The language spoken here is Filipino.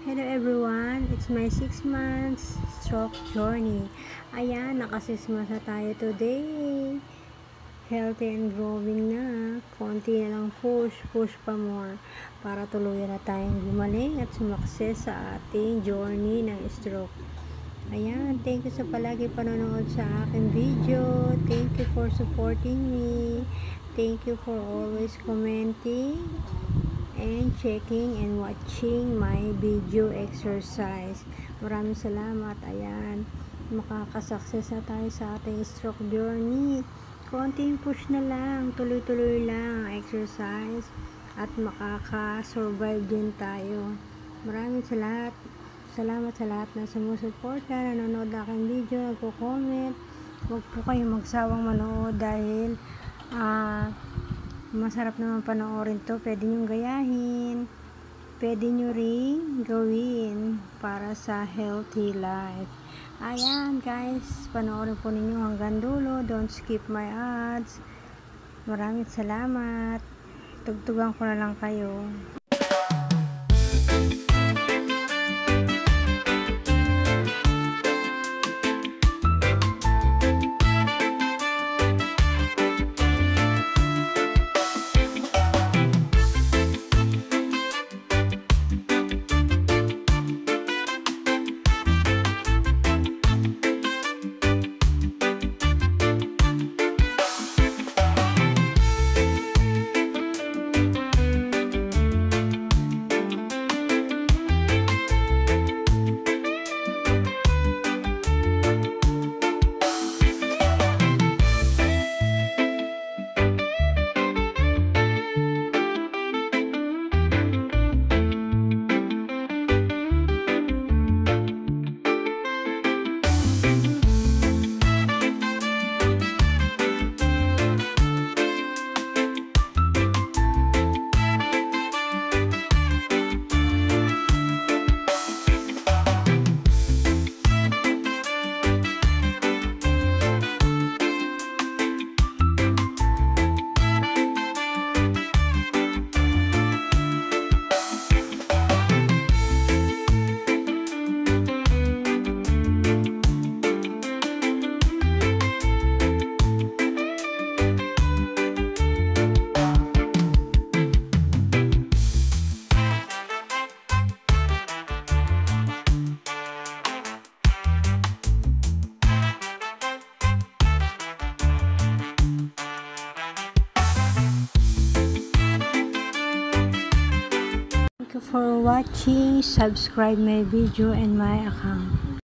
Hello everyone, it's my 6 months stroke journey. Ayan, naka 6 months na tayo today. Healthy and growing na. Konti na lang push pa more. Para tuluyan na tayong gumaling at sumakses sa ating journey ng stroke. Ayan, thank you sa palagi panonood sa aking video. Thank you for supporting me. Thank you for always commenting and checking and watching my video exercise. Maraming salamat. Ayan, makakasucess na tayo sa ating stroke journey. Konting push na lang, tuloy-tuloy lang exercise at makaka-survive din tayo. Maraming salamat sa lahat na sumusuporta, nanonood ng aking video, nagko-comment. Huwag po kayong magsawang manood dahil masarap naman panoorin to. Pwede nyo gayahin, pwede nyo ring gawin para sa healthy life. Ayan guys, panoorin po ninyo hanggang dulo. Don't skip my ads. Maraming salamat. Tugtugan ko na lang kayo. For watching, subscribe my video and my account.